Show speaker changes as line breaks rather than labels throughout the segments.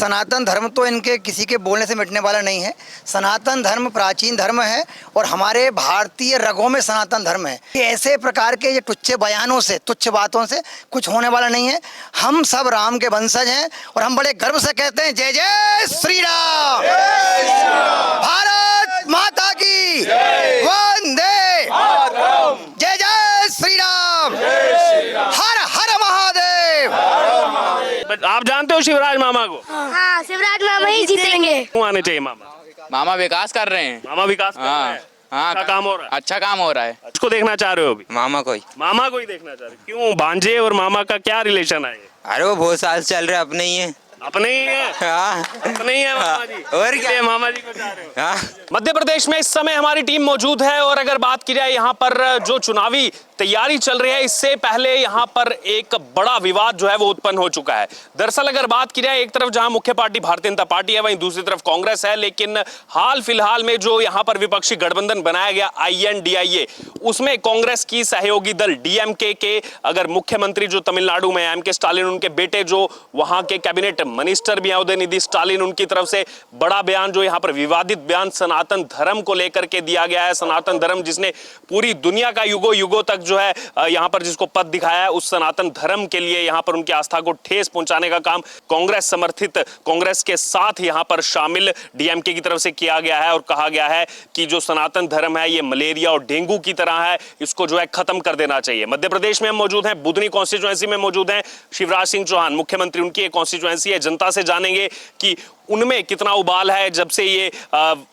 सनातन धर्म तो इनके किसी के बोलने से मिटने वाला नहीं है। सनातन धर्म प्राचीन धर्म है और हमारे भारतीय रगों में सनातन धर्म है। ऐसे प्रकार के ये तुच्छ बयानों से, तुच्छ बातों से कुछ होने वाला नहीं है। हम सब राम के वंशज हैं और हम बड़े गर्व से कहते हैं जय जय श्री राम, भारत माता की वंदे, जय जय श्री राम, हर हर महादेव।
आप जानते हो शिवराज मामा को?
हाँ, शिवराज मामा ही जीतेंगे।
क्यों आने चाहिए मामा?
मामा विकास कर रहे हैं।
मामा विकास कर रहे हैं।
हाँ,
अच्छा काम हो रहा है।
अच्छा काम हो रहा है।
किसको देखना चाह रहे हो अभी?
मामा को ही।
मामा को ही देखना चाह रहे हो? क्यों? भांजे और मामा का क्या रिलेशन है?
अरे वो बहुत साल चल रहे अपने ही है।
अपने ही है?
हाँ।
अपने ही है मामा जी।
और क्या?
इसलिए मामा जी को चाह रहे हो?
हाँ।
मध्य प्रदेश में इस समय हमारी टीम मौजूद है और अगर बात की जाए यहाँ पर जो चुनावी तैयारी चल रही है, इससे पहले यहाँ पर एक बड़ा विवाद जो है वो उत्पन्न हो चुका है। दरअसल अगर बात की जाए, एक तरफ जहां मुख्य पार्टी भारतीय जनता पार्टी है, वहीं दूसरी तरफ कांग्रेस है, लेकिन हाल फिलहाल में जो यहाँ पर विपक्षी गठबंधन बनाया गया INDIA, उसमें कांग्रेस की सहयोगी दल DMK के अगर मुख्यमंत्री जो तमिलनाडु में MK स्टालिन, उनके बेटे जो वहां के कैबिनेट मिनिस्टर भी हैं उदयनिधि स्टालिन, उनकी तरफ से बड़ा बयान जो यहाँ पर विवादित बयान सनातन धर्म को लेकर के दिया गया है। सनातन धर्म जिसने पूरी दुनिया का युगों युगों तक जो है यहां पर जिसको पद दिखाया है, उस सनातन धर्म के लिए यहां पर उनकी आस्था को ठेस पहुंचाने का काम कांग्रेस समर्थित, कांग्रेस के साथ यहां पर शामिल DMK की तरफ से किया गया है और कहा गया है कि जो सनातन धर्म है ये मलेरिया और डेंगू की तरह है, इसको जो है खत्म कर देना चाहिए। मध्य प्रदेश में हम मौजूद हैं, बुधनी कॉन्स्टिट्यूएंसी में मौजूद हैं। शिवराज सिंह चौहान मुख्यमंत्री, उनकी एक कॉन्स्टिट्यूएंसी है। जनता से जानेंगे कि उनमें कितना उबाल है जब से ये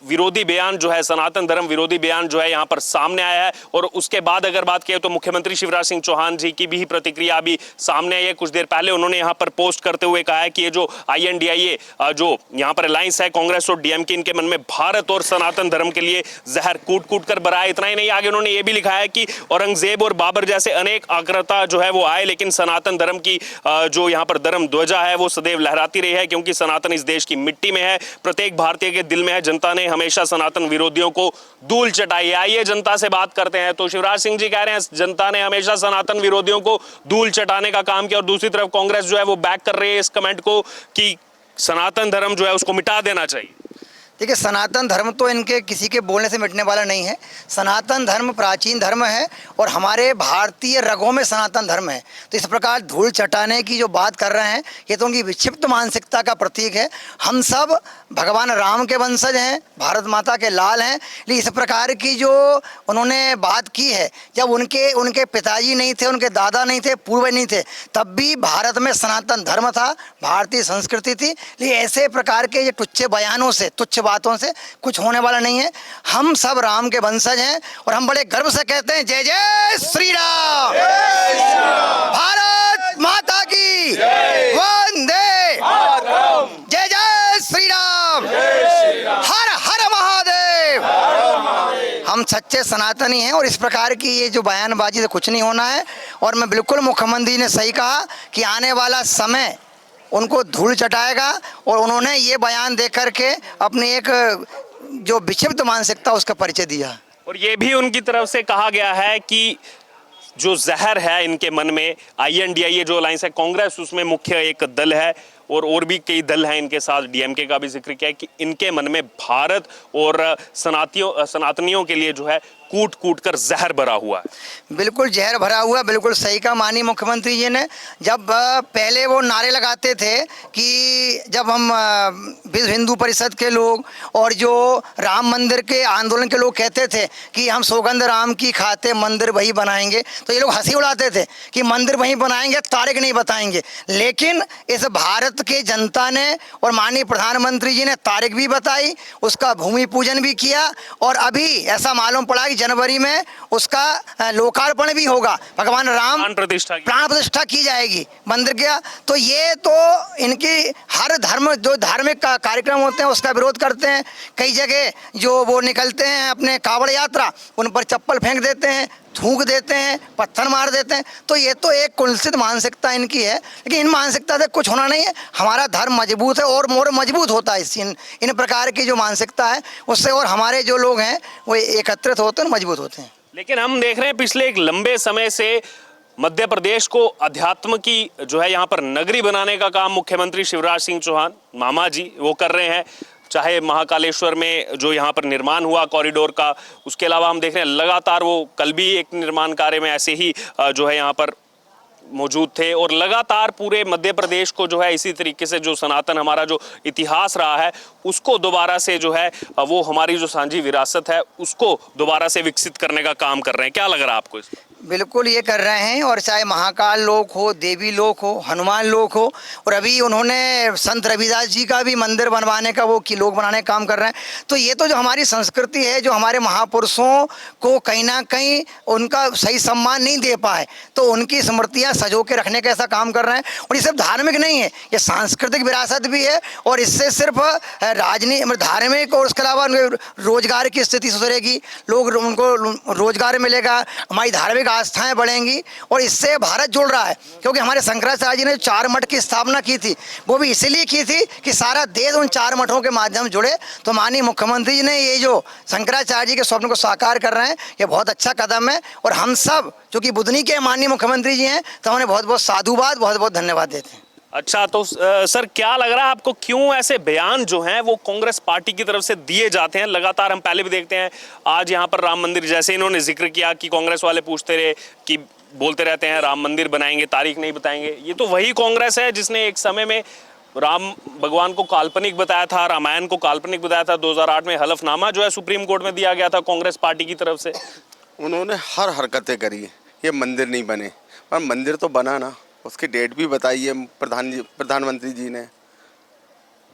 विरोधी बयान जो है, सनातन धर्म विरोधी बयान जो है यहाँ पर सामने आया है। और उसके बाद अगर बात करें तो मुख्यमंत्री शिवराज सिंह चौहान जी की भी प्रतिक्रिया अभी सामने आई है। कुछ देर पहले उन्होंने यहाँ पर पोस्ट करते हुए कहा है कि ये जो INDIA जो यहाँ पर अलायंस है कांग्रेस और DMK, इनके मन में भारत और सनातन धर्म के लिए जहर कूट कूट कर भरा है। इतना ही नहीं, आगे उन्होंने ये भी लिखा है कि औरंगजेब और बाबर जैसे अनेक आक्रता जो है वो आए, लेकिन सनातन धर्म की जो यहाँ पर धर्म ध्वजा है वो सदैव लहराती रही है, क्योंकि सनातन इस देश की मिट्टी में है, प्रत्येक भारतीय के दिल में है। जनता ने हमेशा सनातन विरोधियों को धूल चटाई है। आइए जनता से बात करते हैं। तो शिवराज सिंह जी कह रहे हैं जनता ने हमेशा सनातन विरोधियों को धूल चटाने का काम किया, और दूसरी तरफ कांग्रेस जो है वो बैक कर रही है इस कमेंट को कि सनातन धर्म जो है उसको मिटा देना चाहिए।
देखिए, सनातन धर्म तो इनके किसी के बोलने से मिटने वाला नहीं है। सनातन धर्म प्राचीन धर्म है और हमारे भारतीय रगों में सनातन धर्म है। तो इस प्रकार धूल चटाने की जो बात कर रहे हैं, ये तो उनकी विक्षिप्त मानसिकता का प्रतीक है। हम सब भगवान राम के वंशज हैं, भारत माता के लाल हैं, लेकिन इस प्रकार की जो उन्होंने बात की है, जब उनके पिताजी नहीं थे, उनके दादा नहीं थे, पूर्वज नहीं थे, तब भी भारत में सनातन धर्म था, भारतीय संस्कृति थी। लेकिन ऐसे प्रकार के ये तुच्छ बयानों से, तुच्छ बातों से कुछ होने वाला नहीं है। हम सब राम के वंशज हैं और हम बड़े गर्व से कहते हैं जय जय श्री राम, भारत माता की वंदे, जय जय श्री राम, हर हर महादेव। हम सच्चे सनातनी हैं और इस प्रकार की ये जो बयानबाजी से कुछ नहीं होना है। और मैं बिल्कुल, मुख्यमंत्री ने सही कहा कि आने वाला समय उनको धूल चटाएगा, और उन्होंने ये बयान दे करके अपनी एक जो विक्षिप्त मानसिकता उसका परिचय दिया।
और ये भी उनकी तरफ से कहा गया है कि जो जहर है इनके मन में, INDIA जो अलायंस है कांग्रेस, उसमें मुख्य एक दल है और भी कई दल हैं इनके साथ, DMK का भी जिक्र किया है कि इनके मन में भारत और सनातनियों के लिए जो है कूट कूट कर जहर भरा हुआ है।
बिल्कुल जहर भरा हुआ, बिल्कुल सही कहा माननीय मुख्यमंत्री जी ने। जब पहले वो नारे लगाते थे कि जब हम विश्व हिंदू परिषद के लोग और जो राम मंदिर के आंदोलन के लोग कहते थे कि हम सौगंध राम की खाते मंदिर वही बनाएंगे, तो ये लोग हंसी उड़ाते थे कि मंदिर वही बनाएंगे, तारीख नहीं बताएंगे। लेकिन इस भारत के जनता ने और माननीय प्रधानमंत्री जी ने तारीख भी बताई, उसका भूमि पूजन भी किया, और अभी ऐसा मालूम पड़ा कि जनवरी में उसका लोकार्पण भी होगा। भगवान राम प्राण प्रतिष्ठा की जाएगी मंदिर का। तो ये तो इनकी हर धर्म जो धार्मिक कार्यक्रम होते हैं उसका विरोध करते हैं। कई जगह जो वो निकलते हैं अपने कावड़ यात्रा, उन पर चप्पल फेंक देते हैं, थूक देते हैं, पत्थर मार देते हैं। तो ये तो एक कुत्सित मानसिकता इनकी है, लेकिन इन मानसिकता से कुछ होना नहीं है। हमारा धर्म मजबूत है और मोर मजबूत होता है इन प्रकार की जो मानसिकता है उससे, और हमारे जो लोग हैं वो एकत्रित होते हैं, मजबूत होते हैं।
लेकिन हम देख रहे हैं पिछले एक लंबे समय से मध्य प्रदेश को अध्यात्म की जो है यहाँ पर नगरी बनाने का काम मुख्यमंत्री शिवराज सिंह चौहान मामा जी वो कर रहे हैं। चाहे महाकालेश्वर में जो यहाँ पर निर्माण हुआ कॉरिडोर का, उसके अलावा हम देख रहे हैं लगातार वो कल भी एक निर्माण कार्य में ऐसे ही जो है यहाँ पर मौजूद थे और लगातार पूरे मध्य प्रदेश को जो है इसी तरीके से जो सनातन हमारा जो इतिहास रहा है उसको दोबारा से जो है वो हमारी जो सांझी विरासत है उसको दोबारा से विकसित करने का काम कर रहे हैं। क्या लग रहा है आपको इसमें?
बिल्कुल ये कर रहे हैं, और चाहे महाकाल लोक हो, देवी लोक हो, हनुमान लोक हो, और अभी उन्होंने संत रविदास जी का भी मंदिर बनवाने का वो लोक बनाने का काम कर रहे हैं। तो ये तो जो हमारी संस्कृति है, जो हमारे महापुरुषों को कहीं ना कहीं उनका सही सम्मान नहीं दे पाए, तो उनकी स्मृतियाँ सजो के रखने का ऐसा काम कर रहे हैं। और ये सिर्फ धार्मिक नहीं है, ये सांस्कृतिक विरासत भी है, और इससे सिर्फ राजनीति धार्मिक और उसके अलावा रोजगार की स्थिति सुधरेगी, लोग उनको रोजगार मिलेगा, हमारी धार्मिक आस्थाएं बढ़ेंगी, और इससे भारत जुड़ रहा है। क्योंकि हमारे शंकराचार्य जी ने 4 मठ की स्थापना की थी, वो भी इसीलिए की थी कि सारा देश उन 4 मठों के माध्यम से जुड़े। तो माननीय मुख्यमंत्री जी ने ये जो शंकराचार्य जी के स्वप्न को साकार कर रहे हैं, ये बहुत अच्छा कदम है, और हम सब जो कि बुधनी के माननीय मुख्यमंत्री जी हैं, तो उन्हें बहुत बहुत साधुवाद, बहुत बहुत धन्यवाद देते हैं।
अच्छा, तो सर क्या लग रहा है आपको, क्यों ऐसे बयान जो हैं वो कांग्रेस पार्टी की तरफ से दिए जाते हैं? लगातार हम पहले भी देखते हैं, आज यहाँ पर राम मंदिर जैसे इन्होंने जिक्र किया कि कांग्रेस वाले पूछते रहे कि बोलते रहते हैं राम मंदिर बनाएंगे, तारीख नहीं बताएंगे। ये तो वही कांग्रेस है जिसने एक समय में राम भगवान को काल्पनिक बताया था, रामायण को काल्पनिक बताया था। 2008 में हलफनामा जो है सुप्रीम कोर्ट में दिया गया था कांग्रेस पार्टी की तरफ से।
उन्होंने हर हरकतें करी, ये मंदिर नहीं बने, पर मंदिर तो बना ना, उसकी डेट भी बताई है प्रधानमंत्री जी ने।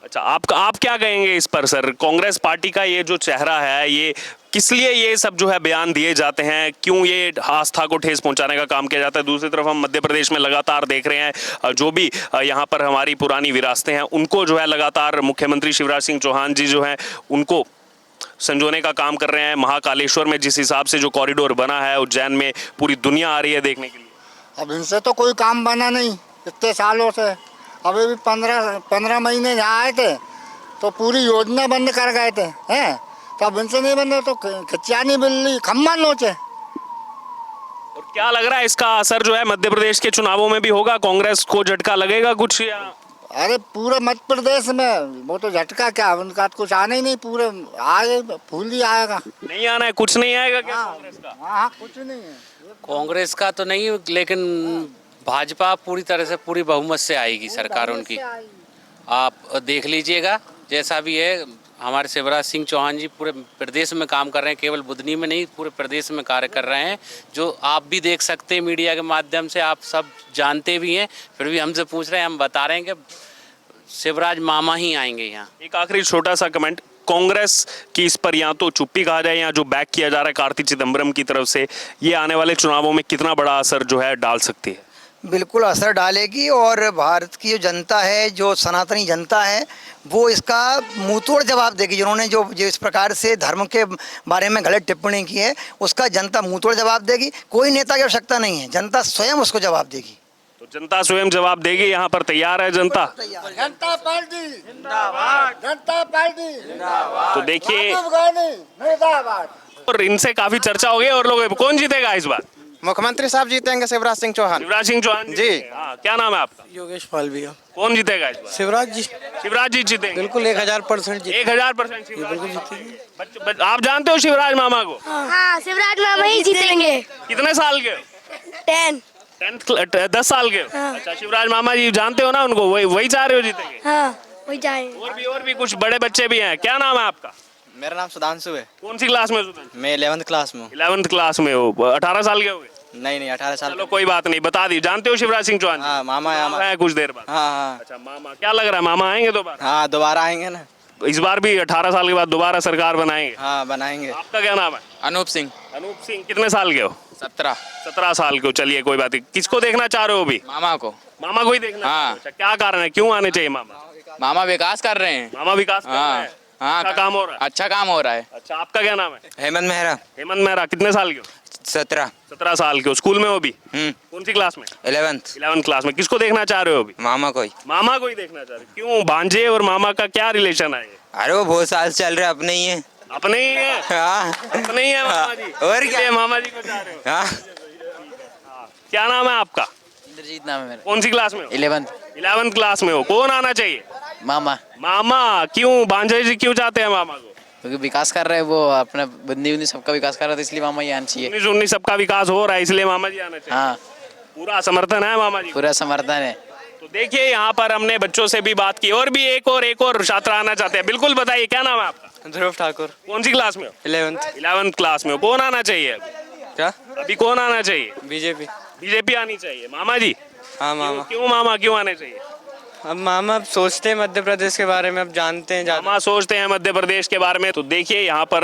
अच्छा, आप क्या कहेंगे इस पर सर? कांग्रेस पार्टी का ये जो चेहरा है, ये किस लिए ये सब जो है बयान दिए जाते हैं, क्यों ये आस्था को ठेस पहुंचाने का काम किया जाता है? दूसरी तरफ हम मध्य प्रदेश में लगातार देख रहे हैं जो भी यहाँ पर हमारी पुरानी विरासतें हैं उनको जो है लगातार मुख्यमंत्री शिवराज सिंह चौहान जी जो हैं उनको संजोने का काम कर रहे हैं। महाकालेश्वर में जिस हिसाब से जो कॉरिडोर बना है, उज्जैन में पूरी दुनिया आ रही है देखने के लिए।
अब इनसे तो कोई काम बना नहीं इतने सालों से। अभी भी 15 महीने यहाँ आए थे तो पूरी योजना बंद कर गए थे, हैं? तो अब इनसे नहीं बन रहे तो खिच्चिया नहीं बिल्ली खम्मा नोचे।
और क्या लग रहा है इसका असर जो है मध्य प्रदेश के चुनावों में भी होगा? कांग्रेस को झटका लगेगा कुछ या?
अरे पूरे मध्य प्रदेश में वो तो झटका क्या, उनका कुछ आना ही नहीं, पूरे आए फूल ही आएगा।
नहीं आना है, कुछ नहीं आएगा क्या कांग्रेस का?
हाँ, कुछ नहीं है
कांग्रेस का तो नहीं, लेकिन भाजपा पूरी तरह से पूरी बहुमत से आएगी सरकार उनकी। आप देख लीजिएगा जैसा भी है, हमारे शिवराज सिंह चौहान जी पूरे प्रदेश में काम कर रहे हैं, केवल बुधनी में नहीं पूरे प्रदेश में कार्य कर रहे हैं, जो आप भी देख सकते हैं मीडिया के माध्यम से, आप सब जानते भी हैं, फिर भी हमसे पूछ रहे हैं, हम बता रहे हैं कि शिवराज मामा ही आएंगे यहाँ।
एक आखिरी छोटा सा कमेंट, कांग्रेस की इस पर या तो चुप्पी कहा जाए या जो बैक किया जा रहा है कार्ति चिदम्बरम की तरफ से, ये आने वाले चुनावों में कितना बड़ा असर जो है डाल सकती है?
बिल्कुल असर डालेगी, और भारत की जो जनता है, जो सनातनी जनता है, वो इसका मुंहतोड़ जवाब देगी। जिन्होंने जो इस प्रकार से धर्म के बारे में गलत टिप्पणी की है, उसका जनता मुंहतोड़ जवाब देगी। कोई नेता की आवश्यकता नहीं है, जनता स्वयं उसको जवाब देगी।
तो जनता स्वयं जवाब देगी, यहाँ पर तैयार है जनता।
जनता पार्टी जिंदाबाद, जनता पार्टी जिंदाबाद।
तो देखिए,
जिंदाबाद।
और इनसे काफी चर्चा हो गई, और लोग कौन जीतेगा इस बार?
मुख्यमंत्री साहब जीतेंगे, शिवराज सिंह चौहान।
शिवराज सिंह चौहान
जी।
हाँ, क्या नाम है आपका?
योगेश पाल भी।
कौन जीतेगा इस बार?
शिवराज जी।
शिवराज जी जीतेंगे
बिल्कुल 1000%
1000% शिवराज। आप जानते हो शिवराज मामा को?
हाँ, शिवराज मामा ही जीतेंगे।
कितने साल के? 10 साल के।
हाँ।
अच्छा, शिवराज मामा जी जानते हो ना उनको, वही चाह रहे हो जीतेंगे?
हाँ, वही जाए।
और भी कुछ बड़े बच्चे भी हैं। क्या नाम है आपका?
मेरा नाम सुधांशु है।
कौन सी क्लास में?
मैं 11th क्लास में हूँ।
11th क्लास में हो। 18 साल के हो गए?
नहीं 18 साल।
चलो कोई बात नहीं, बता दी। जानते हो शिवराज सिंह चौहान?
हाँ, मामा है
कुछ देर बाद।
हाँ।
अच्छा, मामा। क्या लग रहा है, मामा आएंगे दोबारा?
हाँ, दोबारा आएंगे ना,
इस बार भी 18 साल के बाद दोबारा सरकार बनाएंगे?
हाँ, बनाएंगे।
आपका क्या नाम है?
अनूप सिंह।
अनूप सिंह। कितने साल के हो?
17
साल के हो। चलिए कोई बात नहीं। किसको देखना चाह रहे हो अभी?
मामा को।
मामा को ही देखना?
हाँ।
अच्छा, क्या कारण है, क्यों आने चाहिए मामा?
मामा विकास कर रहे हैं।
मामा विकास कर रहे
हाँ
हैं?
हाँ,
अच्छा काम हो रहा है?
अच्छा काम हो रहा है।
अच्छा, आपका क्या नाम है?
हेमंत मेहरा।
हेमंत मेहरा। कितने साल के हो?
17
साल के हो। स्कूल में हो अभी? कौन सी क्लास में?
11th
क्लास में। किसको देखना चाह रहे हो अभी?
मामा को ही।
मामा को ही देखना चाह रहे हो? क्यों, भांजे और मामा का क्या रिलेशन है?
अरे वो बहुत साल चल रहे, अपने ही है।
अपने ही है?
हाँ,
अपने ही है मामा जी।
और क्या?
मामा जी को चाह रहे हो?
हाँ।
क्या नाम है आपका?
इंद्रजीत नाम है मेरा।
कौन सी क्लास में हो?
11th।
11th क्लास में हो। कौन आना चाहिए?
मामा,
मामा। क्यों भांजे जी क्यों चाहते हैं मामा को?
क्योंकि विकास कर रहे हैं वो, अपना बुंदी बुंदी सबका विकास कर रहा था, इसलिए मामा ही आना चाहिए।
19 सबका विकास हो रहा है इसलिए मामा जी आना चाहिए।
हाँ,
पूरा समर्थन है मामा जी को।
पूरा समर्थन है।
तो देखिए यहाँ पर हमने बच्चों से भी बात की और भी एक और छात्र आना चाहते हैं। बिल्कुल बताइए क्या नाम है आपका?
ध्रुव ठाकुर।
कौन सी क्लास में हो?
11th।
11th क्लास में हो। कौन आना चाहिए
क्या?
अभी कौन आना चाहिए?
बीजेपी।
बीजेपी आनी चाहिए। मामा जी
हाँ मामा।
क्यों मामा क्यों आने चाहिए?
अब मामा अब सोचते हैं मध्य प्रदेश के बारे में, अब जानते हैं
मामा सोचते हैं मध्य प्रदेश के बारे में। तो देखिए यहाँ पर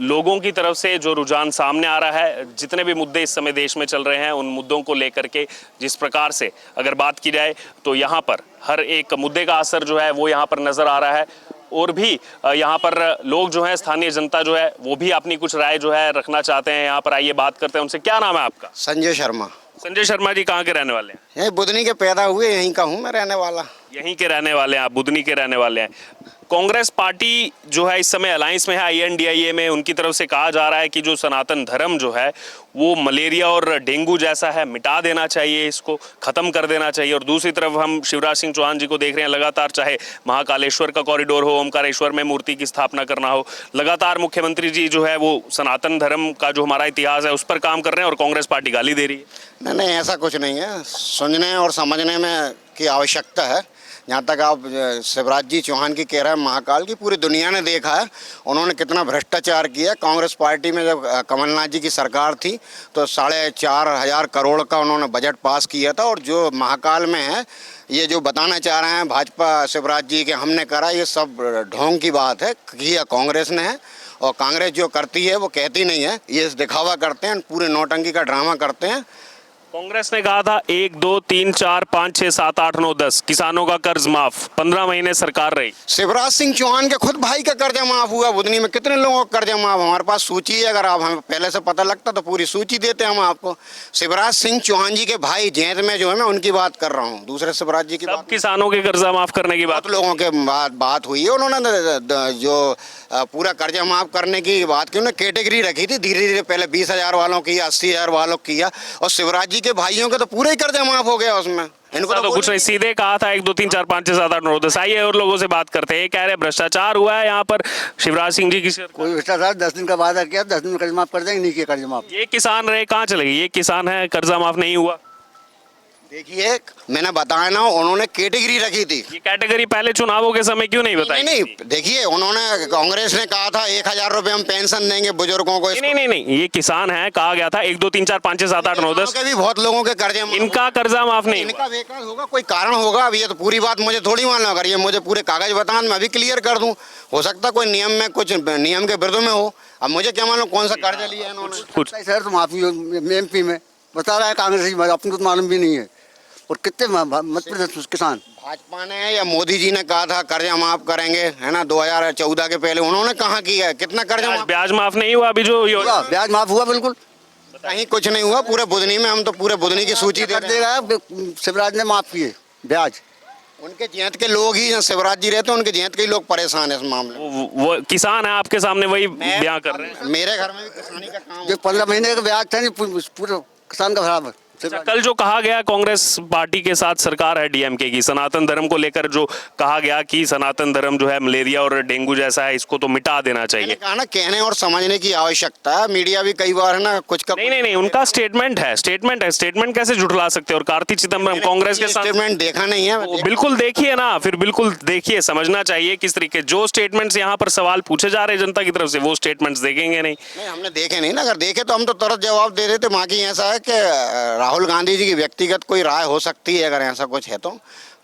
लोगों की तरफ से जो रुझान सामने आ रहा है, जितने भी मुद्दे इस समय देश में चल रहे हैं उन मुद्दों को लेकर के जिस प्रकार से अगर बात की जाए तो यहाँ पर हर एक मुद्दे का असर जो है वो यहाँ पर नजर आ रहा है। और भी यहाँ पर लोग जो है, स्थानीय जनता जो है वो भी अपनी कुछ राय जो है रखना चाहते हैं। यहाँ पर आइए बात करते हैं उनसे। क्या नाम है आपका?
संजय शर्मा।
संजय शर्मा जी कहाँ के रहने वाले हैं?
यही बुधनी के पैदा हुए, यहीं का हूँ मैं रहने वाला।
यहीं के रहने वाले हैं आप, बुधनी के रहने वाले हैं। कांग्रेस पार्टी जो है इस समय अलायंस में है INDIA में। उनकी तरफ से कहा जा रहा है कि जो सनातन धर्म जो है वो मलेरिया और डेंगू जैसा है, मिटा देना चाहिए, इसको खत्म कर देना चाहिए। और दूसरी तरफ हम शिवराज सिंह चौहान जी को देख रहे हैं, लगातार चाहे महाकालेश्वर का कॉरिडोर हो, ओमकारेश्वर में मूर्ति की स्थापना करना हो, लगातार मुख्यमंत्री जी जो है वो सनातन धर्म का जो हमारा इतिहास है उस पर काम कर रहे हैं और कांग्रेस पार्टी गाली दे रही है।
नहीं, ऐसा कुछ नहीं है। सुनने और समझने में की आवश्यकता है। जहाँ तक आप शिवराज जी चौहान की कह रहे हैं, महाकाल की पूरी दुनिया ने देखा है उन्होंने कितना भ्रष्टाचार किया। कांग्रेस पार्टी में जब कमलनाथ जी की सरकार थी तो 4,500 करोड़ का उन्होंने बजट पास किया था। और जो महाकाल में है, ये जो बताना चाह रहे हैं भाजपा शिवराज जी के हमने करा, ये सब ढोंग की बात है। किया कांग्रेस ने है और कांग्रेस जो करती है वो कहती नहीं है, ये दिखावा करते हैं, पूरे नौटंकी का ड्रामा करते हैं।
कांग्रेस ने कहा था 1 2 3 4 5 6 7 8 9 10 किसानों का कर्ज माफ, 15 महीने सरकार रही।
शिवराज सिंह चौहान के खुद भाई का कर्जा माफ हुआ। बुधनी में कितने लोगों का कर्जा माफ? हमारे पास सूची है, अगर आप हमें पहले से पता लगता तो पूरी सूची देते हम आपको। शिवराज सिंह चौहान जी के भाई जैत में जो है मैं उनकी बात कर रहा हूँ, दूसरे शिवराज जी की
सब
बात।
किसानों के कर्जा माफ करने की बात,
बहुत लोगों के बात हुई है। उन्होंने जो पूरा कर्जा माफ करने की बात की, उन्होंने कैटेगरी रखी थी, धीरे धीरे पहले 20,000 वालों की, 80,000 वालों की किया, और शिवराज जी के भाइयों का तो पूरा ही कर्जा माफ हो गया उसमें। इनको
तो कुछ नहीं, सीधे कहा था 1 2 3 4 5 6 7 8 9 10। आइए और लोगों से बात करते हैं। ये कह रहे हैं भ्रष्टाचार हुआ है यहाँ पर शिवराज सिंह जी की सरकार।
कोई भ्रष्टाचार 10 दिन का वादा किया, 10 दिन में कर्ज माफ कर देंगे, नहीं किया कर्ज माफ।
ये किसान रहे कहाँ चले गए? ये किसान है, कर्जा माफ नहीं हुआ।
देखिए मैंने बताया ना, उन्होंने कैटेगरी रखी थी।
ये कैटेगरी पहले चुनावों के समय क्यों नहीं बताई?
नहीं, देखिए उन्होंने, कांग्रेस ने कहा था 1,000 रुपए हम पेंशन देंगे बुजुर्गों को।
नहीं, ये किसान है, कहा गया था 1 2 3 4 5 6 7 8 9 10।
भी बहुत लोगों के कर्जे,
इनका कर्जा माफ नहीं
इनका विकास होगा, कोई कारण होगा। अब ये तो पूरी बात मुझे थोड़ी मालूम, अगर ये मुझे पूरे कागज बताएं मैं अभी क्लियर कर दूं। हो सकता कोई नियम में, कुछ नियम के विरुद्ध में हो। अब मुझे क्या मालूम कौन सा कर्जा लिया है इन्होंने।
कुछ
सर तो माफी MP में बता रहा है कांग्रेस, अपने को तो मालूम भी नहीं है। और कितने मध्य प्रदेश किसान,
भाजपा ने या मोदी जी ने कहा था कर्जा माफ करेंगे, है ना, 2014 के पहले उन्होंने कहाँ किया है? कितना कर्जा माफ?
ब्याज माफ नहीं हुआ अभी जो
ब्याज माफ हुआ बिल्कुल,
कहीं कुछ नहीं हुआ। पूरे बुधनी में हम तो पूरे बुधनी की सूची दे
देगा, शिवराज ने माफ किए ब्याज।
उनके जेत के लोग ही, शिवराज जी रहते हैं उनके जेत के ही लोग परेशान है इस मामले में।
वो किसान है आपके सामने, वही बयां कर रहे हैं।
मेरे घर में भी किसानी का काम,
जो 15 महीने का ब्याज था पूरे किसान का बराबर।
कल जो कहा गया कांग्रेस पार्टी के साथ सरकार है DMK की, सनातन धर्म को लेकर जो कहा गया कि सनातन धर्म जो है मलेरिया और डेंगू जैसा है, इसको तो मिटा देना चाहिए।
कहा ना, कहने और समझने की आवश्यकता है। मीडिया भी कई बार है ना कुछ का
नहीं, उनका स्टेटमेंट है, स्टेटमेंट कैसे झुठला सकते हैं? और कार्ति चिदम्बरम कांग्रेस के साथ
स्टेटमेंट देखा नहीं है।
बिल्कुल देखिए ना, फिर बिल्कुल देखिए, समझना चाहिए किस तरीके जो स्टेटमेंट्स यहाँ पर सवाल पूछे जा रहे हैं जनता की तरफ से, वो स्टेटमेंट्स देखेंगे नहीं।
हमने देखे नहीं ना, अगर देखे तो हम तो तुरंत जवाब दे देते। बाकी ऐसा है कि राहुल गांधी जी की व्यक्तिगत कोई राय हो सकती है अगर ऐसा कुछ है तो।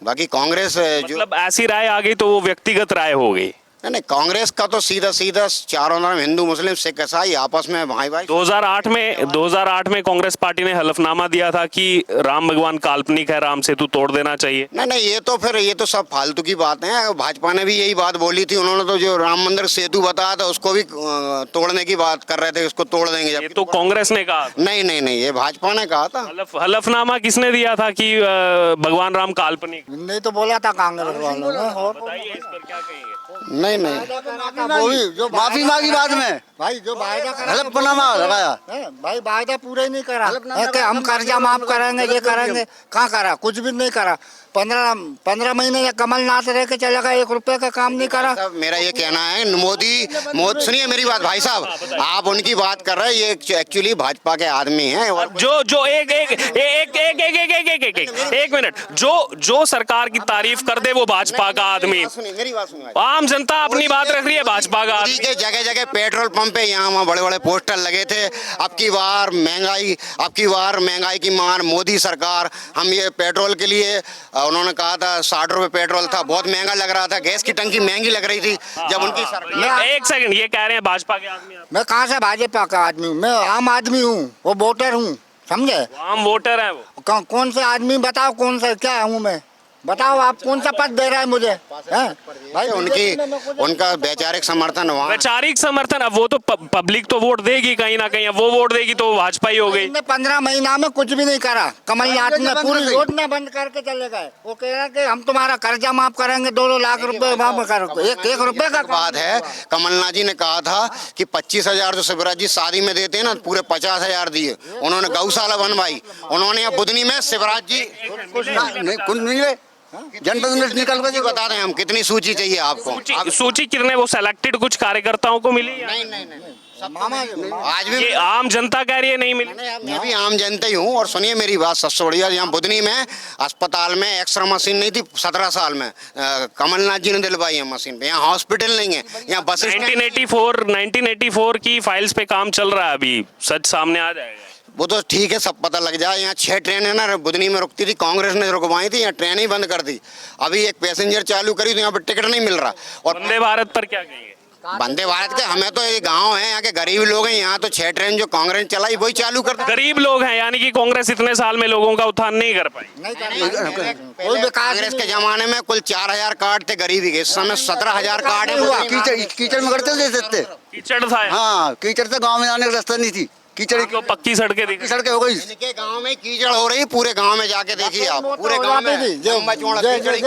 बाकी कांग्रेस जो
मतलब ऐसी राय आ गई तो वो व्यक्तिगत राय हो गई।
नहीं, कांग्रेस का तो सीधा चारों तरफ हिंदू मुस्लिम सिख ईसाई आपस में भाई
2008 में कांग्रेस पार्टी ने हलफनामा दिया था कि राम भगवान काल्पनिक है, राम सेतु तोड़ देना चाहिए।
नहीं, ये तो सब फालतू की बात है। भाजपा ने भी यही बात बोली थी। उन्होंने तो जो राम मंदिर सेतु बताया था उसको भी तोड़ने की बात कर रहे थे, उसको तोड़ देंगे।
ये तो कांग्रेस ने कहा।
नहीं, ये भाजपा ने कहा था।
हलफनामा किसने दिया था कि भगवान राम काल्पनिक?
नहीं तो बोला था कांग्रेस वालों ने।
बताइए इस पर क्या कहेंगे?
नहीं, नहीं नहीं
वो भी जो
माफी मांगी बाद में
भाई जो वायदा करा
हलफनामा लगाया।
भाई वायदा पूरा ही नहीं करा है कि हम कर्जा माफ करेंगे, ये करेंगे, कहाँ करा? कुछ भी नहीं करा। 15 महीने या कमलनाथ रह के चला गया, 1 रुपए का काम नहीं करा।
साहब, मेरा ये कहना है मोदी सुनिए मेरी बात भाई साहब, आप उनकी बात कर रहे हैं, ये एक्चुअली भाजपा के आदमी हैं। और
जो एक मिनट, जो सरकार की तारीफ कर दे वो भाजपा का आदमी।
सुनिए मेरी बात सुनिए।
आम जनता अपनी बात रख रही है, भाजपा का
मोदी
आदमी।
के जगह जगह पेट्रोल पंप पे यहाँ वहाँ बड़े बड़े पोस्टर लगे थे, अब की बार महंगाई की मार मोदी सरकार। हम ये पेट्रोल के लिए उन्होंने कहा था 60 रुपए पेट्रोल था, बहुत महंगा लग रहा था, गैस की टंकी महंगी लग रही थी जब उनकी सरकार।
एक सेकंड, ये कह रहे हैं भाजपा के आदमी आप।
मैं कहाँ से भाजपा का आदमी हूँ? मैं आम आदमी हूँ, वो वोटर हूँ, समझे?
आम वोटर है वो।
कौन से आदमी बताओ, कौन सा क्या हूँ मैं? बताओ आप कौन सा पद दे रहा है मुझे?
भाई उनका वैचारिक समर्थन हुआ।
वैचारिक समर्थन, अब वो तो पब्लिक तो वोट देगी कहीं ना कहीं, अब वो वोट देगी तो भाजपा ही हो गई।
15 महीना में कुछ भी नहीं करा। कमलनाथ ने पूरी योजना बंद करके चले गए। वो कह रहा कि हम तुम्हारा कर्जा माफ करेंगे, 2 लाख रुपए माफ करो। 1 रुपए का
बात है। कमलनाथ जी ने कहा था कि 25,000 जो शिवराज जी शादी में देते हैं ना, पूरे 50,000 दिए उन्होंने, गौशाला बनवाई उन्होंने। बुधनी में शिवराज जी कुछ नहीं जनप्रतिनिधि निकल कर बता दें हम कितनी सूची चाहिए आपको।
सूची कितने वो सेलेक्टेड कुछ कार्यकर्ताओं को मिली?
नहीं आज भी
ये आम जनता कह रही है नहीं मिली।
मैं भी आम जनता ही हूँ। और सुनिए मेरी बात सबसे बढ़िया, यहाँ बुधनी में अस्पताल में एक्सरे मशीन नहीं थी 17 साल में, कमलनाथ जी ने दिलवाई है मशीन पे। यहाँ हॉस्पिटल नहीं है, यहाँ बस
1984 की फाइल्स पे काम चल रहा है, अभी सच सामने आ जाएगा।
वो तो ठीक है, सब पता लग जाए। यहाँ 6 ट्रेन है ना बुधनी में रुकती थी, कांग्रेस ने रुकवाई थी, यहाँ ट्रेन ही बंद कर दी। अभी एक पैसेंजर चालू करी तो यहाँ पर टिकट नहीं मिल रहा। और
वंदे भारत पर क्या कहेंगे?
वंदे भारत के हमें तो ये गांव है, यहाँ के गरीब लोग हैं, यहाँ तो 6 ट्रेन जो कांग्रेस ने चलाई वही चालू कर दी।
गरीब लोग हैं, यानी कि कांग्रेस इतने साल में लोगों का उत्थान नहीं कर पाई।
कांग्रेस के जमाने में कुल 4,000 कार्ड थे गरीबी के, इस समय 17,000 कार्ड है।
कीचड़ में करते दे सकते,
कीचड़ था।
हाँ कीचड़ से गाँव में आने का रास्ता नहीं थी, कीचड़
तो पक्की सड़कें दिखी।
सड़कें हो गई।
इनके गांव में कीचड़ हो रही, पूरे गांव में जाके देखिए आप, पूरे गांव में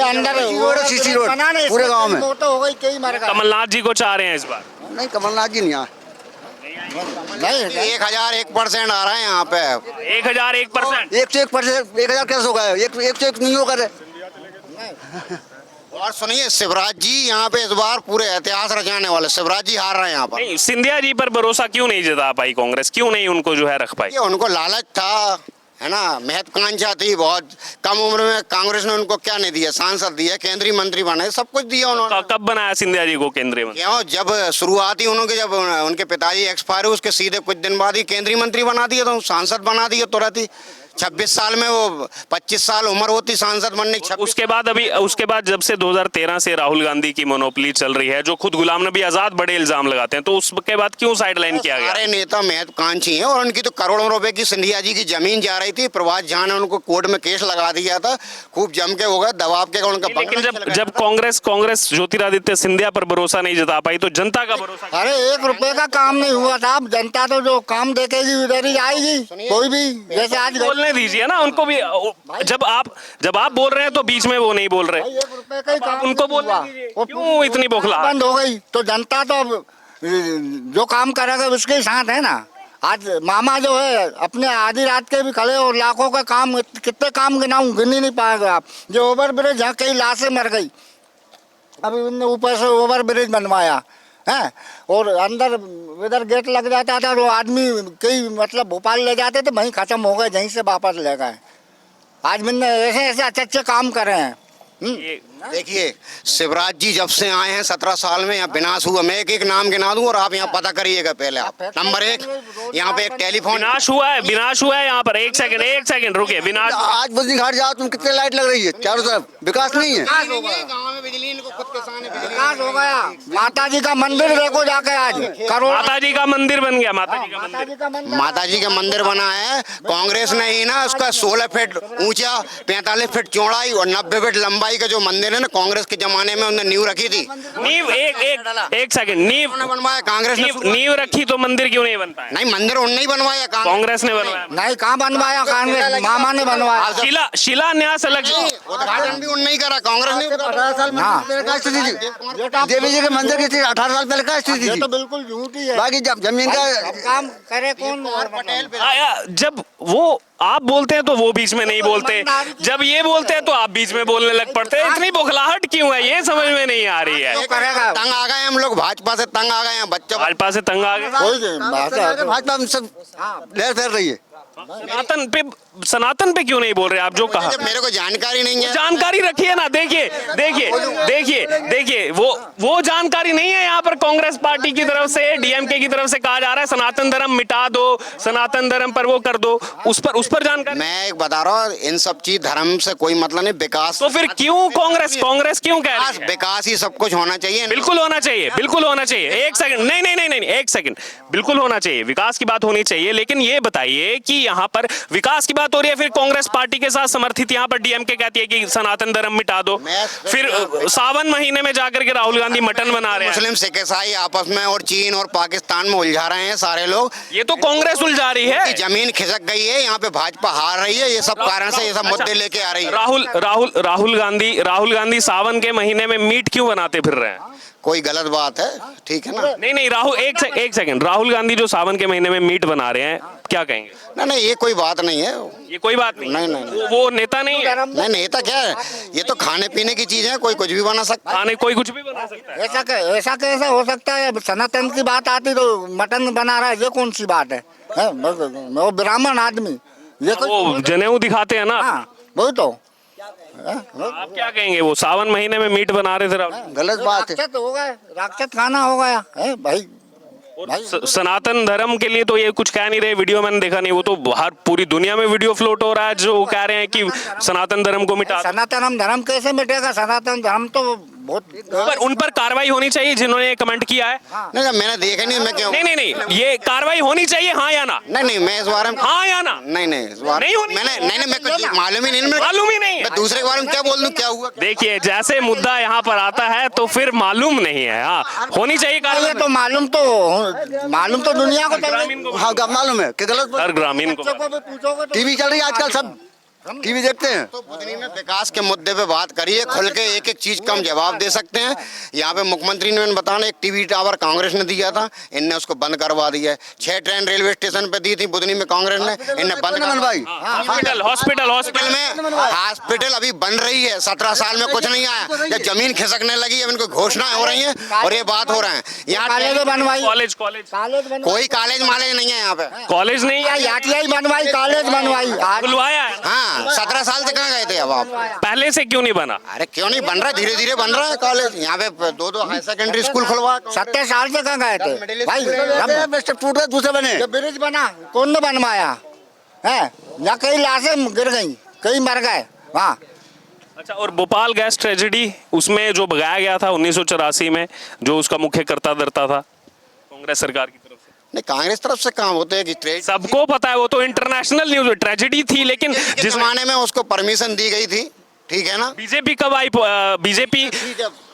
अंदर
सीसी रोड पूरे गाँव में।
हो गई, कई मर गए।
कमलनाथ जी को चाह रहे हैं इस बार?
नहीं कमलनाथ जी नहीं आए।
नहीं
1001% आ रहा है यहाँ पे।
1001%।
101% 1000 कैसे हो गया? 101 नहीं होगा।
और सुनिए शिवराज जी यहाँ पे इस बार पूरे इतिहास रचाने वाले, शिवराज जी हार रहे हैं यहाँ पर।
नहीं, सिंधिया जी पर भरोसा क्यों नहीं जता पाई कांग्रेस? क्यों नहीं उनको जो है रख पाई?
ये उनको लालच था, है ना, महत्वाकांक्षा थी बहुत। कम उम्र में कांग्रेस ने उनको क्या नहीं दिया? सांसद दिया, केंद्रीय मंत्री बनाए, सब कुछ दिया उन्होंने।
कब बनाया सिंधिया जी को केंद्रीय मंत्री?
क्यों, जब शुरुआती उन्होंने, जब उनके पिताजी एक्सपायर हुए उसके सीधे कुछ दिन बाद ही केंद्रीय मंत्री बना दिया, तो सांसद बना दिया तुरंत ही। 26 साल में, वो 25 साल उम्र होती सांसद बनने की।
उसके बाद जब से 2013 से राहुल गांधी की मोनोपोली चल रही है, जो खुद गुलाम नबी आजाद बड़े इल्जाम लगाते हैं, तो उसके बाद क्यों साइडलाइन किया गया?
सारे नेता महत्वाकांक्षी हैं और उनकी तो करोड़ों रुपए की सिंधिया जी की जमीन जा रही थी। प्रभात झा ने उनको कोर्ट में केस लगा दिया था, खूब जम के हो गया, दबाव के उनका।
लेकिन जब कांग्रेस ज्योतिरादित्य सिंधिया पर भरोसा नहीं जता पाई, तो जनता का भरोसा?
अरे 1 रुपए का काम नहीं हुआ था। जनता तो जो काम देखेगी उधर ही आएगी। कोई भी जैसे आज
बोलने दीजिए ना उनको भी। जब आप बोल रहे हैं तो बीच में वो नहीं बोल रहे।
1 रुपए का ही काम
उनको बोलने दीजिए, क्यों इतनी बौखलाहट?
बंद हो गई तो जनता तो अब जो काम करेगा उसके साथ है ना। आज मामा जो है अपने आधी रात के भी खड़े और लाखों का काम, कितने काम गिनाऊं, गिन ही नहीं पाएगा आप। जो ओवर ब्रिज, जहाँ कई लाशें मर गई, अभी उनने ऊपर से ओवर ब्रिज बनवाया है, और अंदर इधर गेट लग जाता था, तो आदमी कई मतलब भोपाल ले जाते थे, वहीं खत्म हो गए, यहीं से वापस ले गए। आज मैंने ऐसे अच्छे काम करे हैं।
देखिए शिवराज जी जब से आए हैं 17 साल में, यहाँ विनाश हुआ। मैं एक नाम गिना दूं और आप यहाँ पता करिएगा पहले आप। नंबर 1, यहाँ पे एक टेलीफोन
विनाश हुआ है यहाँ पर। एक सेकंड रुकिए। विनाश,
आज बुधनी घाट जाओ तुम, कितने लाइट लग रही है चारों तरफ, विकास नहीं है।
गाँव में बिजली, इनको खुद के सामने
विकास हो गया। माता जी का मंदिर देखो जाके, आज करोड़
माता जी का मंदिर बन गया। माता
जी का मंदिर बना है कांग्रेस ने ही ना। उसका 16 फीट ऊंचा, 45 फीट चौड़ाई और 90 फीट लंबाई बाई का जो मंदिर है ना, कांग्रेस के जमाने में उन्होंने नींव रखी थी।
नींव एक सेकंड, नींव
उन्होंने बनवाया, कांग्रेस ने
नींव रखी तो मंदिर क्यों नहीं बन पाया?
नहीं, मंदिर उन्होंने ही बनवाया,
कांग्रेस ने बनवाया।
नहीं, कहाँ बनवाया? कांग्रेस मामा ने बनवाया।
शिलान्यास अलग।
उद्घाटन भी उन्होंने ही करा, कांग्रेस ने।
18 साल मंदिर का स्थिति थी, देवी जी के मंदिर की थी, 18 साल पहले का स्थिति
ये
थी।
तो बिल्कुल झूठी है।
बाकी जब जमीन का
अब काम करे कौन?
जब वो आप बोलते हैं तो वो बीच में नहीं बोलते, जब ये बोलते हैं तो आप बीच में बोलने लग पड़ते हैं। इतनी बौखलाहट क्यों है, ये समझ में नहीं आ रही है।
करेगा।
तंग आ गए हम लोग, भाजपा से तंग आ गए हैं, बच्चों
भाजपा से तंग आ गए।
कोई बात है।
भाजपा में सब लहर फैल रही है।
सनातन पे क्यों नहीं बोल रहे आप? जो कहा
मेरे को जानकारी नहीं है।
जानकारी रखिए ना। देखिए वो जानकारी नहीं है। यहाँ पर कांग्रेस पार्टी की तरफ से, डीएमके की तरफ से कहा जा रहा है सनातन धर्म मिटा दो, सनातन धर्म पर वो कर दो, उस पर जानकारी।
मैं एक बता रहा हूँ, इन सब चीज धर्म से कोई मतलब नहीं, विकास।
तो फिर क्यों कांग्रेस क्यों कह रही है?
विकास ही सब कुछ होना चाहिए।
बिल्कुल होना चाहिए, बिल्कुल होना चाहिए। एक सेकंड, नहीं, एक सेकंड, बिल्कुल होना चाहिए, विकास की बात होनी चाहिए। लेकिन ये बताइए कि यहाँ पर विकास की बात हो रही है, फिर कांग्रेस पार्टी के साथ समर्थित यहाँ पर डीएमके कहती है कि सनातन धर्म मिटा दो, फिर सावन महीने में जाकर के राहुल गांधी मटन बना रहे हैं।
मुस्लिम सिख ईसाई आपस में और चीन और पाकिस्तान में उलझा रहे हैं सारे लोग।
ये तो कांग्रेस उलझा रही है।
जमीन खिसक गई है, यहाँ पे भाजपा हार रही है, ये सब कारण से ये सब मुद्दे लेके आ रही है।
राहुल गांधी सावन के महीने में मीट क्यों बनाते फिर रहे हैं?
कोई गलत बात है, ठीक है ना?
नहीं, राहुल एक सेकंड, राहुल गांधी जो सावन के महीने में मीट बना रहे हैं, क्या कहेंगे?
नहीं, ये कोई बात नहीं है।
ये कोई बात नहीं।
नहीं।
वो नेता नहीं है।
नहीं, नेता क्या है, ये तो खाने पीने की चीज है, कोई कुछ भी बना सकता है।
खाने कोई कुछ भी बना सकता है।
ऐसा कैसे हो सकता है? सनातन की बात आती तो मटन बना रहा है, ये कौन सी बात है? वो ब्राह्मण आदमी, ये
वो जनेऊ दिखाते हैं ना।
वही तो।
आप क्या कहेंगे? वो सावन महीने में मीट बना रहे थे राहुल।
गलत बात है।
राक्षस हो गए, राक्षस खाना हो गया है भाई।
सनातन धर्म के लिए तो ये कुछ कह नहीं रहे, वीडियो मैंने देखा नहीं, वो तो हर पूरी दुनिया में वीडियो फ्लोट हो रहा है जो कह रहे हैं कि सनातन धर्म को मिटा।
सनातन धर्म कैसे मिटेगा? सनातन धर्म तो बहुत
उन पर कार्रवाई होनी चाहिए जिन्होंने कमेंट किया है।
नहीं, मैंने देखा नहीं, मैं क्यों?
नहीं, ये कार्रवाई होनी चाहिए, हाँ या ना?
नहीं, मैं इस बारे में
हाँ या ना?
नहीं, इस बारे
नहीं होनी।
मैंने मैं कुछ मालूम ही नहीं,
मालूम ही नहीं।
मैं दूसरे के बारे में क्या बोल दूं, क्या हुआ?
देखिए, जैसे मुद्दा यहाँ पर आता है तो फिर मालूम नहीं है। हाँ, होनी चाहिए कार्रवाई।
तो मालूम तो दुनिया को
ग्रामीण को
हाँ, मालूम है कि गलत
हर ग्रामीण को।
पूछोगे तो
टीवी चल रही है आजकल, सब टीवी देखते हैं।
तो बुधनी में विकास के मुद्दे पे बात करिए, खुल के एक एक चीज का हम जवाब दे सकते हैं। यहाँ पे मुख्यमंत्री ने बताना, एक टीवी टावर कांग्रेस ने दिया था, इनने उसको बंद करवा दिया है। 6 ट्रेन रेलवे स्टेशन पे दी थी बुधनी में कांग्रेस ने, इनने बंद
बनवाई।
हॉस्पिटल
में हॉस्पिटल अभी बन रही है, 17 साल में कुछ नहीं आया। जब जमीन खिसकने लगी, अब इनको घोषणाएं हो रही हैं और ये बात हो रहा है। यहाँ
बनवाई,
कॉलेज
कोई कॉलेज मालेज नहीं है, यहाँ पे
कॉलेज नहीं है,
बनवाई, कॉलेज बनवाई,
बुलवाया है।
हाँ, 17 साल से कहाँ गए थे अब आप?
पहले से क्यों नहीं बना?
अरे क्यों नहीं बन रहा, धीरे धीरे बन रहा है कॉलेज। यहाँ पे 2 हाई सेकेंडरी स्कूल खुलवा।
70 साल से कहाँ गए थे भाई?
टूट गए, दूसरे बने।
ब्रिज बना, कौन ने बनवाया है? या कई लाशें गिर गई, कई मर गए वहाँ।
अच्छा, और भोपाल गैस ट्रेजेडी, उसमें जो भगाया गया था 1984 में, जो उसका मुख्य कर्ता धर्ता था कांग्रेस सरकार की तरफ से।
नहीं, कांग्रेस तरफ से काम होते हैं कि
सबको पता है, वो तो इंटरनेशनल न्यूज ट्रेजेडी थी, लेकिन
जिस जमाने में उसको परमिशन दी गई थी, ठीक है ना?
बीजेपी कब आई? बीजेपी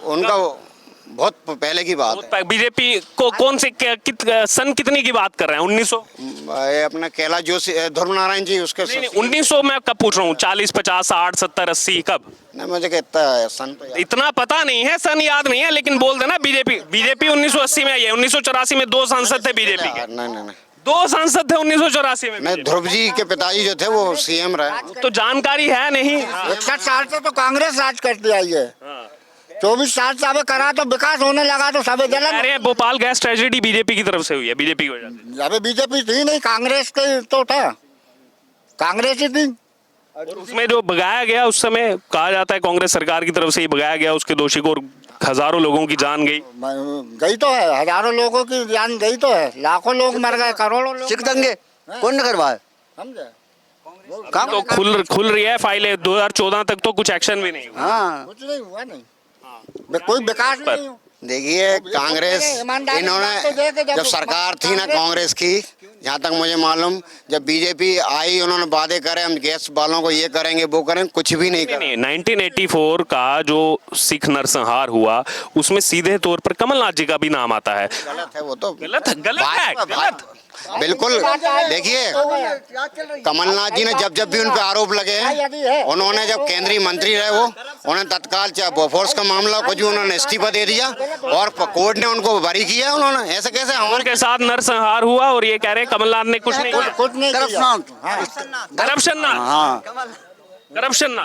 उनका बहुत पहले की बात है।
बीजेपी को कौन से सन कितनी की बात कर रहे हैं? 1900?
अपना कैलाश जोशी, ध्रुव नारायण जी, उसके
1900 में कब पूछ रहा हूँ? 40, 50, 60, 70, 80 कब?
नहीं, मुझे कहता सन तो
इतना पता नहीं है, सन याद नहीं है, लेकिन बोल देना बीजेपी 1980 में आई है। 1984 में 2 सांसद थे बीजेपी के।
नहीं
2 सांसद थे 1984 में।
नहीं, ध्रुव जी के पिताजी जो थे वो सीएम रहे।
तो जानकारी है नहीं।
61 साल से तो कांग्रेस राज करती आई है। 24 साल से अब करा तो विकास होने लगा तो सब जलन।
अरे, भोपाल गैस ट्रेजेडी बीजेपी की तरफ से हुई है, बीजेपी की वजह से।
अबे बीजेपी थी नहीं, कांग्रेस के तो था, कांग्रेस ही थी।
और उसमें जो भगाया गया, उस समय कहा जाता है कांग्रेस सरकार की तरफ से ही भगाया गया उसके दोषी को, और हजारों लोगों की जान गई
तो है, हजारों लोगों की जान गई तो है, लाखों लोग मर गए, करोड़ों लोग।
सिख दंगे कौन ने करवाए?
समझे?
काम तो खुल रही है फाइलें। 2014 तक तो कुछ एक्शन भी नहीं हुआ।
हाँ,
कुछ नहीं हुआ, नहीं कोई विकास नहीं हुआ।
देखिए, कांग्रेस इन्होंने जब सरकार थी ना कांग्रेस की, जहाँ तक मुझे मालूम जब बीजेपी आई उन्होंने वादे करे हम गैस वालों को ये करेंगे वो करेंगे, कुछ भी नहीं करा।
नहीं 1984 का जो सिख नरसंहार हुआ उसमें सीधे तौर पर कमलनाथ जी का भी नाम आता है।
गलत है वो तो,
गलत है गलत।
बिल्कुल। देखिए कमलनाथ जी ने जब भी उन पे आरोप लगे हैं, उन्होंने जब केंद्रीय मंत्री रहे वो उन्हें तत्काल चाहे बोफोर्स का मामला कुछ भी उन्होंने इस्तीफा दे दिया और कोर्ट ने उनको बरी किया। उन्होंने ऐसे कैसे हमारे
के साथ नरसंहार हुआ और ये कह रहे हैं कमलनाथ ने कुछ नहीं किया।
कुछ नहीं
करप्शन ना, करप्शन ना।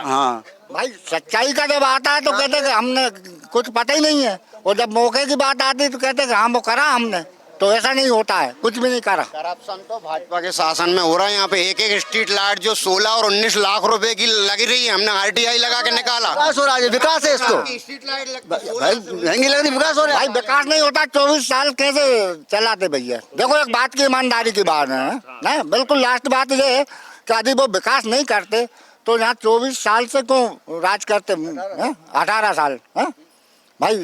भाई सच्चाई का जब आता है तो कहते कि हमने कुछ पता ही नहीं है, और जब मौके की बात आती है तो कहते कि हाँ वो करा हमने, तो ऐसा नहीं होता है, कुछ भी नहीं करा।
करप्शन तो भाजपा के शासन में हो रहा है। यहाँ पे एक स्ट्रीट लाइट जो 16 और 19 लाख रुपए की लगी रही है, हमने RTI लगा के निकाला।
विकास हो रहा है, विकास है इसको
स्ट्रीट लाइट
भाई महंगी लग रही, विकास हो रहा
भाई विकास नहीं होता, 24 साल कैसे चलाते भैया। देखो एक बात की ईमानदारी की बात है ना, बिल्कुल लास्ट बात ये है कि यदि वो विकास नहीं करते तो यहाँ 24 साल से क्यों राज करते, 18 साल भाई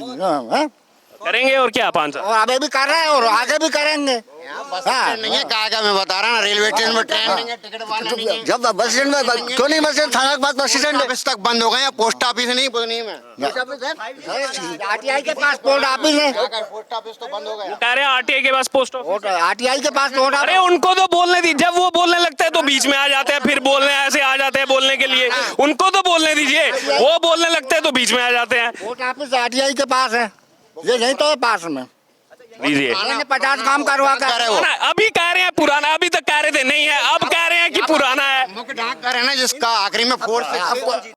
करेंगे और क्या 5 साल
और अभी भी कर रहे हैं और आगे भी करेंगे।
नहीं है कागा मैं बता रहा ना, रेलवे स्टेशन में ट्रेन नहीं है, टिकट वाला नहीं है।
जब बस स्टैंड में क्यों नहीं, बस स्टैंड थाना के पास बस स्टैंड
ऑफिस तक बंद हो गए हैं, पोस्ट ऑफिस नहीं पुदनी में।
RTI के पास पोस्ट ऑफिस है,
पोस्ट ऑफिस तो बंद हो गया।
कह रहे हैं RTI के पास पोस्ट ऑफिस।
RTI के पास पोस्ट
अरे उनको तो बोलने दी, जब वो बोलने लगते हैं तो बीच में आ जाते हैं, फिर बोलने ऐसे आ जाते हैं बोलने के लिए, उनको तो बोलने दीजिए। वो बोलने लगते हैं तो बीच में आ जाते हैं।
पोस्ट ऑफिस RTI के पास है, ये नहीं तो है पास में।
लीजिए
50 काम करवा कर
अभी कह रहे हैं पुराना, अभी तक कह रहे थे नहीं है, अब कह रहे हैं कि पुराना है।
मुख्य डाक घर है ना जिसका आखिरी में फोर्स